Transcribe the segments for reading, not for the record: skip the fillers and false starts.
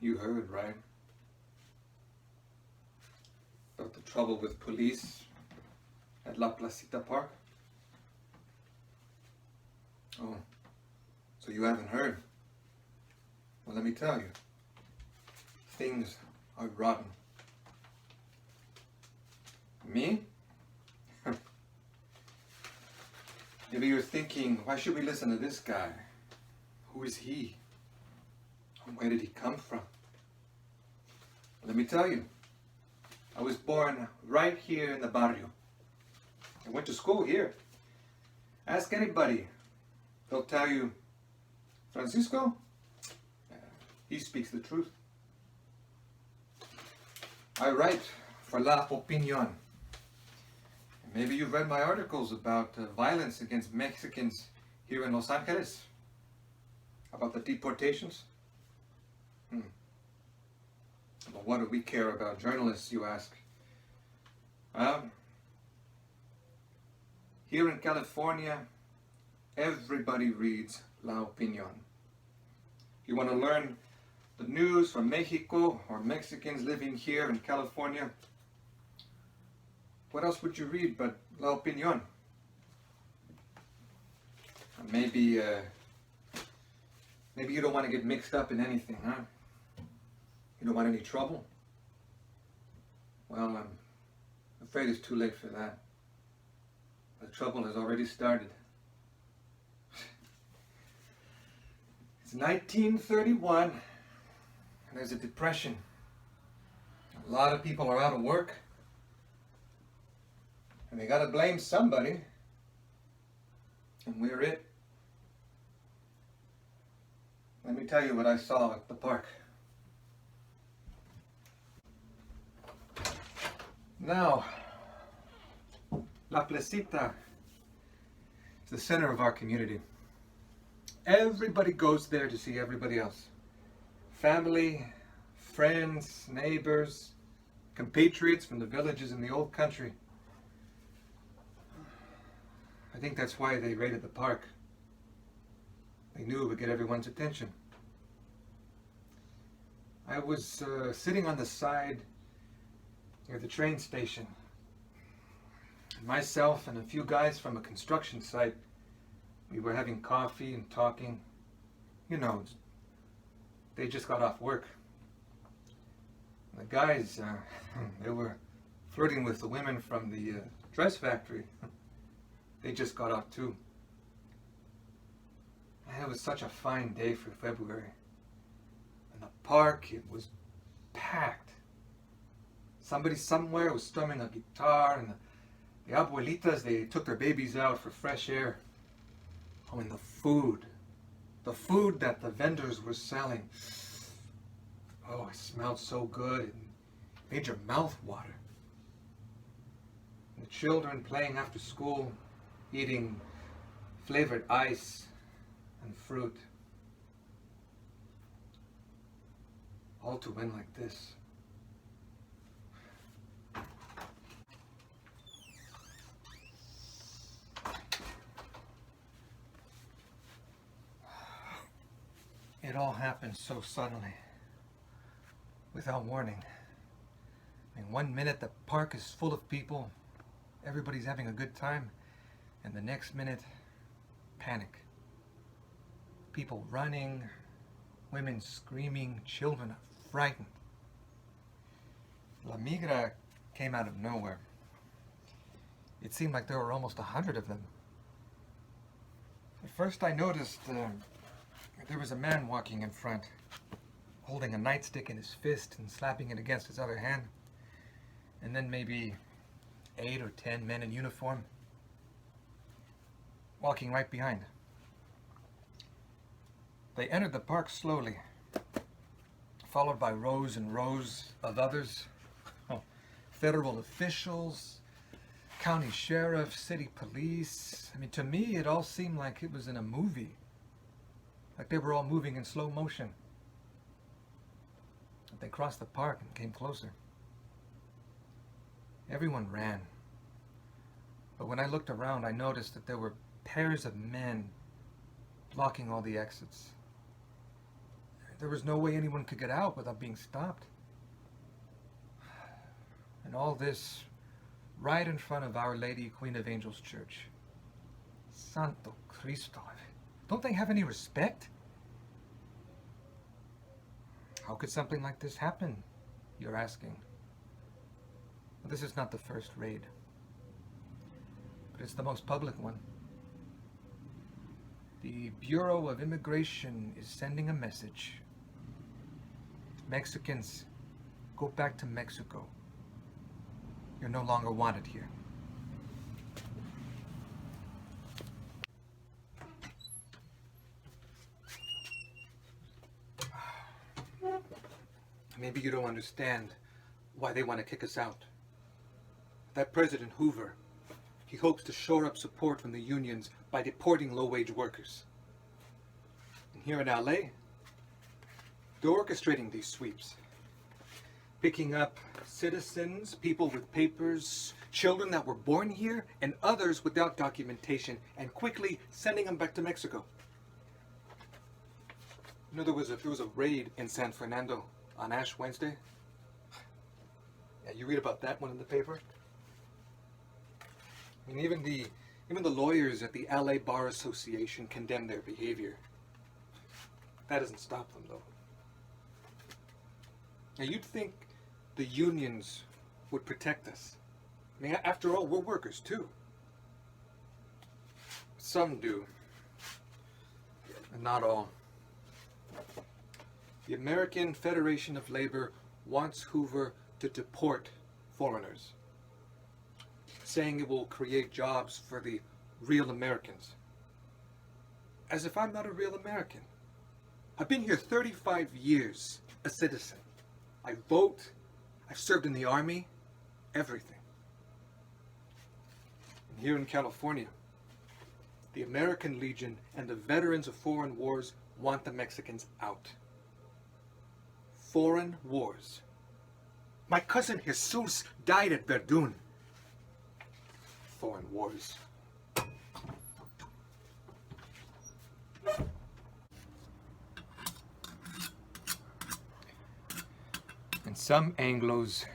You heard, right? About the trouble with police at La Placita Park? Oh, so you haven't heard? Well, let me tell you. Things are rotten. Me? Maybe you're thinking, why should we listen to this guy? Who is he? And where did he come from? Let me tell you. I was born right here in the barrio. I went to school here. Ask anybody. They'll tell you, Francisco, he speaks the truth. I write for La Opinión. Maybe you've read my articles about violence against Mexicans here in Los Angeles. About the deportations. But what do we care about journalists, you ask? Here in California, everybody reads La Opinión. You want to learn the news from Mexico or Mexicans living here in California? What else would you read but La Opinión? Maybe you don't want to get mixed up in anything, huh? You don't want any trouble? Well, I'm afraid it's too late for that. The trouble has already started. It's 1931, and there's a depression. A lot of people are out of work, and they gotta blame somebody, and we're it. Let me tell you what I saw at the park. Now, La Placita is the center of our community. Everybody goes there to see everybody else. Family, friends, neighbors, compatriots from the villages in the old country. I think that's why they raided the park. They knew it would get everyone's attention. I was sitting on the side near the train station. Myself and a few guys from a construction site, we were having coffee and talking. You know, they just got off work. The guys, they were flirting with the women from the dress factory. They just got off too. And it was such a fine day for February. In the park, it was packed. Somebody somewhere was strumming a guitar, and the abuelitas, they took their babies out for fresh air. Oh, and the food that the vendors were selling. Oh, it smelled so good. It made your mouth water. And the children playing after school, eating flavored ice and fruit. All to win like this. It all happened so suddenly, without warning. I mean, 1 minute the park is full of people, everybody's having a good time, and the next minute, panic. People running, women screaming, children frightened. La Migra came out of nowhere. It seemed like there were almost 100 of them. At first I noticed there was a man walking in front, holding a nightstick in his fist and slapping it against his other hand. And then maybe 8 or 10 men in uniform, walking right behind. They entered the park slowly, followed by rows and rows of others. Federal officials, county sheriff, city police. I mean, to me, it all seemed like it was in a movie. Like they were all moving in slow motion. They crossed the park and came closer. Everyone ran. But when I looked around, I noticed that there were pairs of men blocking all the exits. There was no way anyone could get out without being stopped. And all this right in front of Our Lady, Queen of Angels Church. Santo Cristo. Don't they have any respect? How could something like this happen, you're asking? Well, this is not the first raid, but it's the most public one. The Bureau of Immigration is sending a message. Mexicans, go back to Mexico. You're no longer wanted here. Maybe you don't understand why they want to kick us out. That President Hoover, he hopes to shore up support from the unions by deporting low-wage workers. And here in LA, they're orchestrating these sweeps, picking up citizens, people with papers, children that were born here, and others without documentation, and quickly sending them back to Mexico. You know, there was a raid in San Fernando on Ash Wednesday. Yeah, you read about that one in the paper. I mean, even the lawyers at the LA Bar Association condemned their behavior. That doesn't stop them, though. Now, you'd think the unions would protect us. I mean, after all, we're workers, too. Some do, and not all. The American Federation of Labor wants Hoover to deport foreigners, saying it will create jobs for the real Americans. As if I'm not a real American. I've been here 35 years, a citizen. I vote, I've served in the army, everything. And here in California, the American Legion and the veterans of foreign wars want the Mexicans out. Foreign wars. My cousin Jesus died at Verdun. Foreign wars. And some Anglos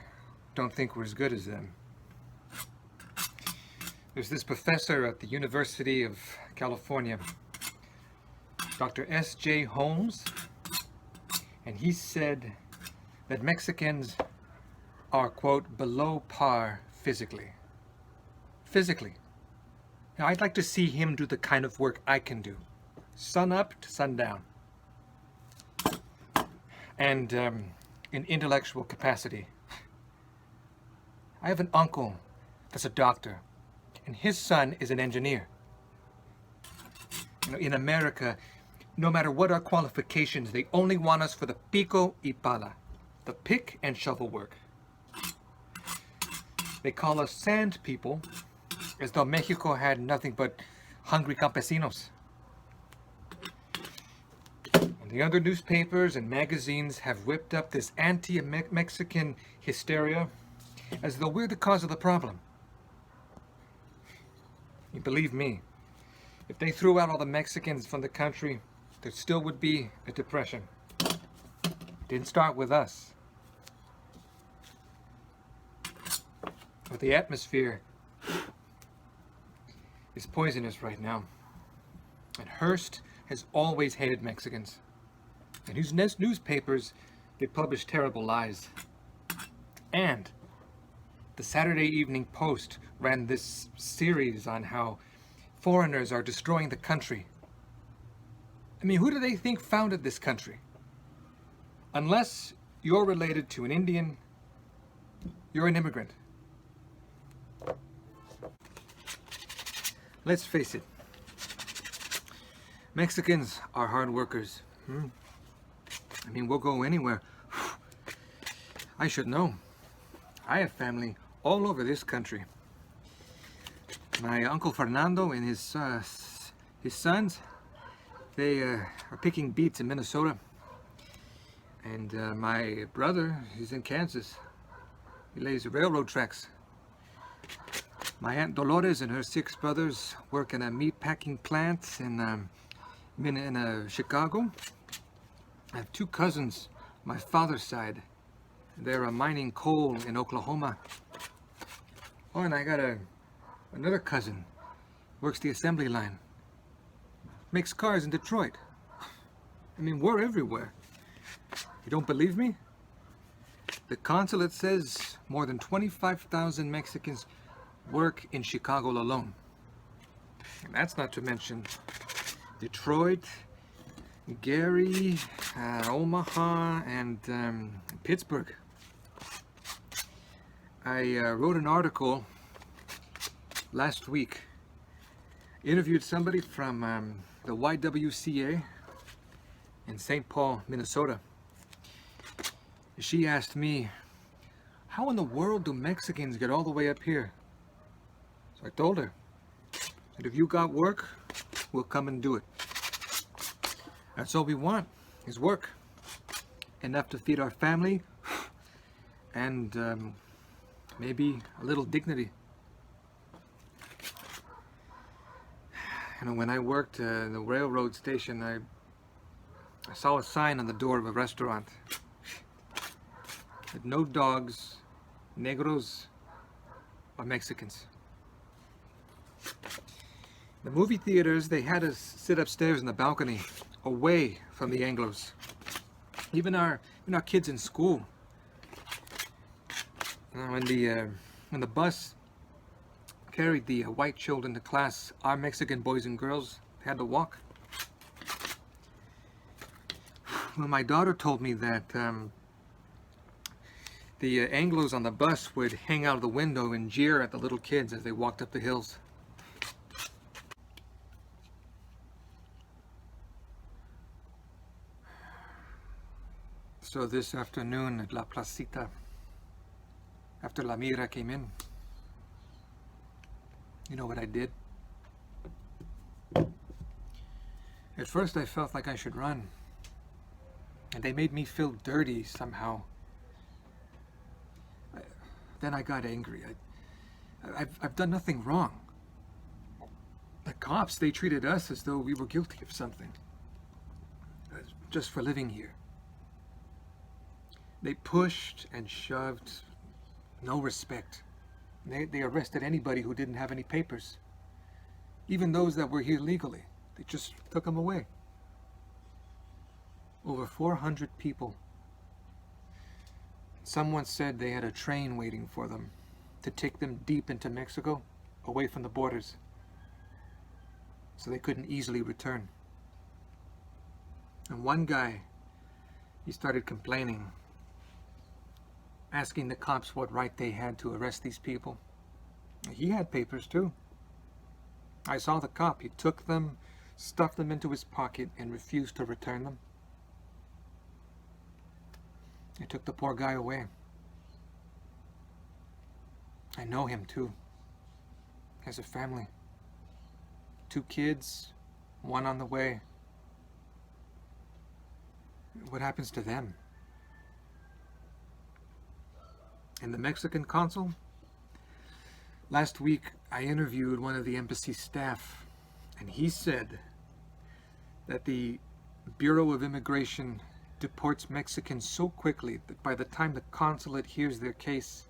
don't think we're as good as them. There's this professor at the University of California, Dr. S.J. Holmes, and he said that Mexicans are, quote, below par physically. Physically. Now, I'd like to see him do the kind of work I can do. Sun up to sundown. And in intellectual capacity. I have an uncle that's a doctor, and his son is an engineer. You know, in America, no matter what our qualifications, they only want us for the pico y pala, the pick and shovel work. They call us sand people, as though Mexico had nothing but hungry campesinos. And the other newspapers and magazines have whipped up this anti-Mexican hysteria, as though we're the cause of the problem. You believe me, if they threw out all the Mexicans from the country, there still would be a depression. It didn't start with us. But the atmosphere is poisonous right now. And Hearst has always hated Mexicans. And whose newspapers, they publish terrible lies. And the Saturday Evening Post ran this series on how foreigners are destroying the country. I mean, who do they think founded this country? Unless you're related to an Indian, you're an immigrant. Let's face it. Mexicans are hard workers. I mean, we'll go anywhere. I should know. I have family all over this country. My Uncle Fernando and his sons, they are picking beets in Minnesota. And my brother, he's in Kansas. He lays the railroad tracks. My Aunt Dolores and her 6 brothers work in a meat packing plant in Chicago. I have two cousins, my father's side. They're mining coal in Oklahoma. Oh, and I got another cousin, works the assembly line. Makes cars in Detroit. I mean, we're everywhere. You don't believe me? The consulate says more than 25,000 Mexicans work in Chicago alone. And that's not to mention Detroit, Gary, Omaha, and Pittsburgh. I wrote an article last week, interviewed somebody from the YWCA in St. Paul, Minnesota. She asked me, how in the world do Mexicans get all the way up here? So I told her that if you got work, we'll come and do it. That's all we want, is work. Enough to feed our family and maybe a little dignity. You know, when I worked at the railroad station, I saw a sign on the door of a restaurant. That no dogs, negros, or Mexicans. The movie theaters, they had us sit upstairs in the balcony, away from the Anglos. Even our kids in school. When the bus carried the white children to class, our Mexican boys and girls had to walk. Well, my daughter told me that the Anglos on the bus would hang out of the window and jeer at the little kids as they walked up the hills. So this afternoon at La Placita, after La Mira came in, you know what I did? At first I felt like I should run, and they made me feel dirty somehow. Then I got angry. I've done nothing wrong. The cops, they treated us as though we were guilty of something, just for living here. They pushed and shoved, no respect. They arrested anybody who didn't have any papers. Even those that were here legally. They just took them away. Over 400 people. Someone said they had a train waiting for them to take them deep into Mexico, away from the borders, so they couldn't easily return. And one guy, he started complaining, asking the cops what right they had to arrest these people. He had papers too. I saw the cop. He took them, stuffed them into his pocket, and refused to return them. They took the poor guy away. I know him too. He has a family. 2 kids, 1 on the way. What happens to them? And the Mexican consul? Last week, I interviewed one of the embassy staff, and he said that the Bureau of Immigration deports Mexicans so quickly that by the time the consulate hears their case,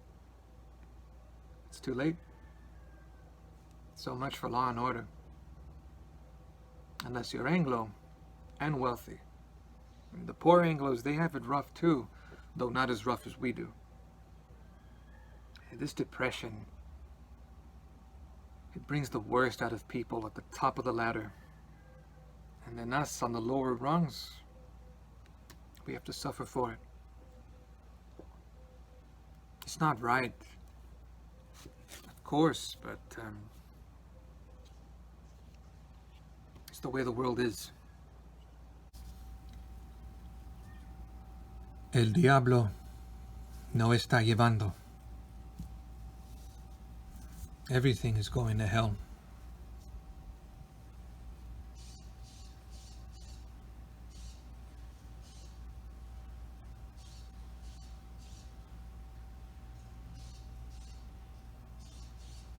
it's too late. So much for law and order. Unless you're Anglo and wealthy. And the poor Anglos, they have it rough too, though not as rough as we do. This depression, it brings the worst out of people at the top of the ladder. And then us on the lower rungs, we have to suffer for it. It's not right, of course, but it's the way the world is. El diablo no está llevando. Everything is going to hell.